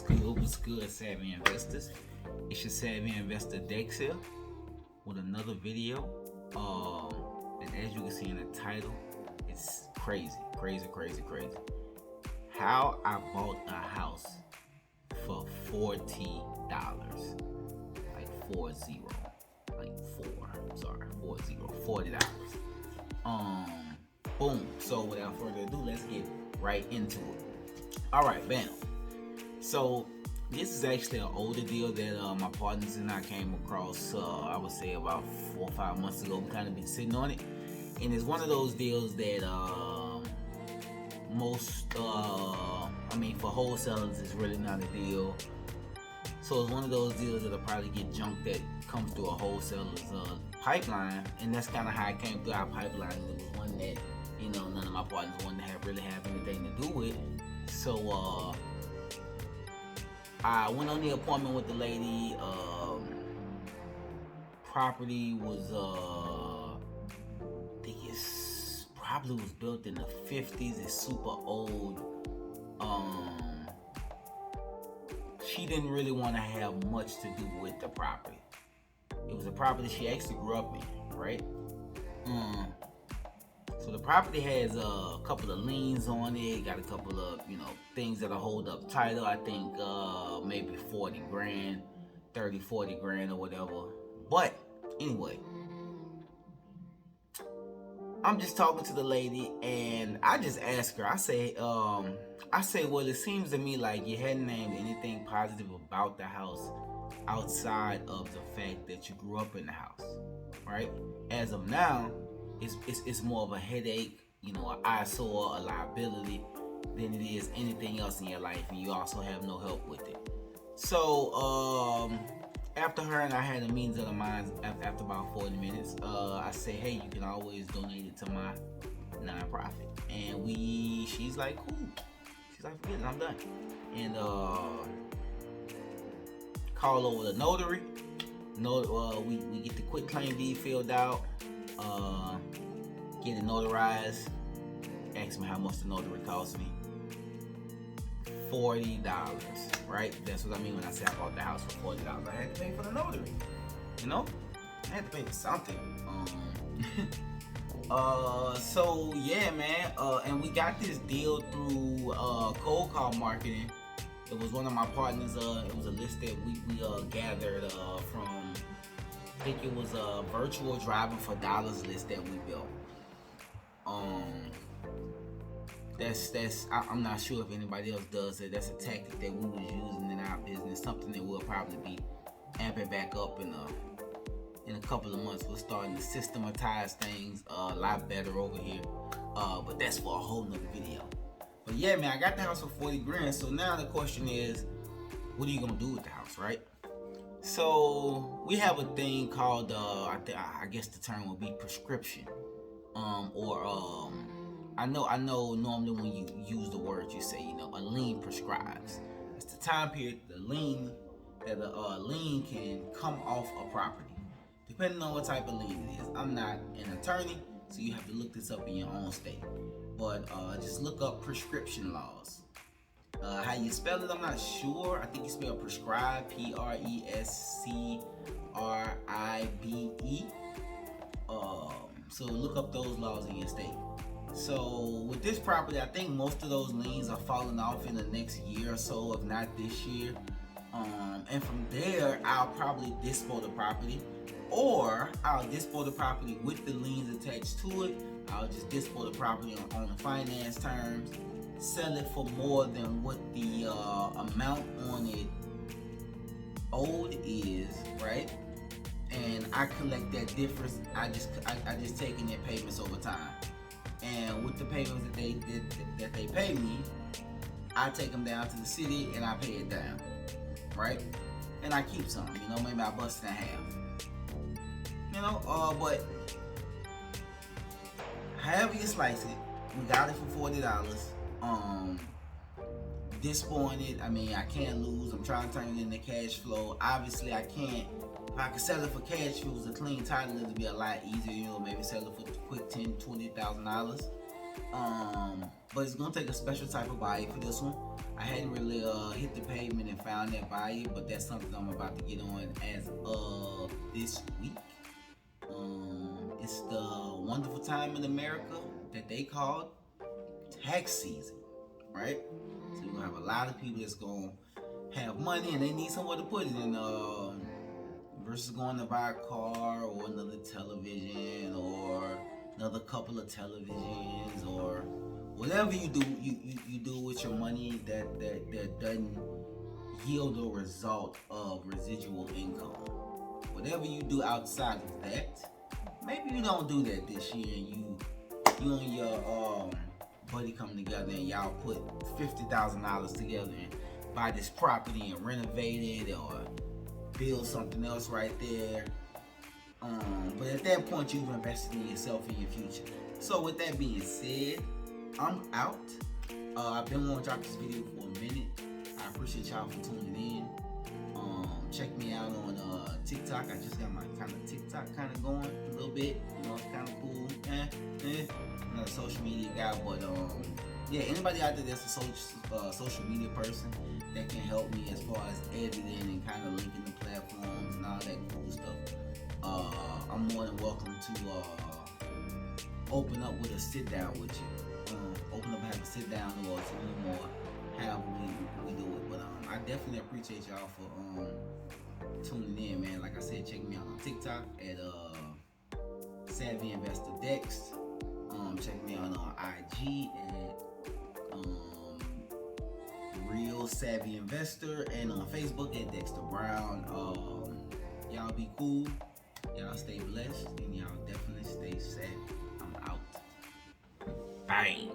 What's good, savvy investors? It's your savvy investor Dexter with another video. And as you can see in the title, it's crazy. How I bought a house for $40, $40. Boom. So without further ado, let's get right into it. All right, bam. So this is actually an older deal that my partners and I came across. I would say about 4 or 5 months ago. We kind of been sitting on it, and it's one of those deals that for wholesalers, it's really not a deal. So it's one of those deals that'll probably get junked that comes through a wholesaler's pipeline, and that's kind of how it came through our pipeline. It was one that none of my partners wanted to really have anything to do with. So I went on the appointment with the lady. Property was I think it's probably was built in the 50s. It's super old. She didn't really want to have much to do with the property. It was a property she actually grew up in, right? So the property has a couple of liens on it, got a couple of, things that'll hold up title. I think maybe 40 grand, 30, 40 grand or whatever. But anyway, I'm just talking to the lady and I just asked her, I say, well, it seems to me like you hadn't named anything positive about the house outside of the fact that you grew up in the house, right? As of now, it's more of a headache, an eyesore, a liability than it is anything else in your life, and you also have no help with it. So after her and I had a meeting of the minds after about 40 minutes, I said, hey, you can always donate it to my nonprofit. And she's like, cool. She's like, forget it, I'm done. And call over the notary. We get the quit claim deed filled out, get it notarized. Ask me how much the notary cost me. $40, right? That's what I mean when I say I bought the house for $40. I had to pay for the notary, I had to pay for something. So yeah, man. And we got this deal through cold call marketing. It was one of my partners. It was a list that we gathered from. I think it was a virtual driving for dollars list that we built. I'm not sure if anybody else does it. That's a tactic that we was using in our business. Something that we'll probably be amping back up in a couple of months. We're starting to systematize things a lot better over here. But that's for a whole nother video. But yeah, man, I got the house for 40 grand. So now the question is, what are you gonna do with the house, right? So we have a thing called, I guess the term would be prescription, I know normally when you use the word, you say, a lien prescribes. It's the time period that a lien can come off a property, depending on what type of lien it is. I'm not an attorney, so you have to look this up in your own state. But just look up prescription laws. How you spell it, I'm not sure. I think you spell prescribe, Prescribe. So look up those laws in your state. So with this property, I think most of those liens are falling off in the next year or so, if not this year. And from there, I'll probably dispose the property, or I'll dispose the property with the liens attached to it. I'll just dispose the property on the finance terms, sell it for more than what the amount on it owed is, right? And I collect that difference. I just take in their payments over time. And with the payments that they pay me, I take them down to the city and I pay it down, right? And I keep some, maybe I bust it in half. But however you slice it, we got it for $40. Disappointed. I can't lose. I'm trying to turn it into cash flow. Obviously, I can't. If I could sell it for cash, if it was a clean title, it'd be a lot easier. Maybe sell it for a quick $10,000, $20,000. But it's gonna take a special type of buyer for this one. I hadn't really hit the pavement and found that buyer, but that's something I'm about to get on as of this week. It's the wonderful time in America that they call tax season, right? So you're gonna have a lot of people that's gonna have money and they need somewhere to put it in, versus going to buy a car or another television or another couple of televisions or whatever you do, you do with your money that doesn't yield a result of residual income. Whatever you do outside of that, maybe you don't do that this year and you and your buddy come together and y'all put $50,000 together and buy this property and renovate it or build something else right there. But at that point, you've invested in yourself and your future. So with that being said, I'm out. I've been wanting to drop this video for a minute. I appreciate y'all for tuning in. Check me out on TikTok. I just got my kind of TikTok kind of going a little bit. You know, it's kind of cool. I'm not a social media guy, but yeah, anybody out there that's a social media person that can help me as far as editing and kind of linking the platforms and all that cool stuff, I'm more than welcome to open up with a sit down with you. Open up and have a sit down or something more, however we do it. But I definitely appreciate y'all for tuning in, man. Like I said, check me out on TikTok at SAVYINVESTORDEX. Check me out on IG at Real Savvy Investor and on Facebook at Dexter Brown. Y'all be cool. Y'all stay blessed and y'all definitely stay savvy. I'm out. Bang.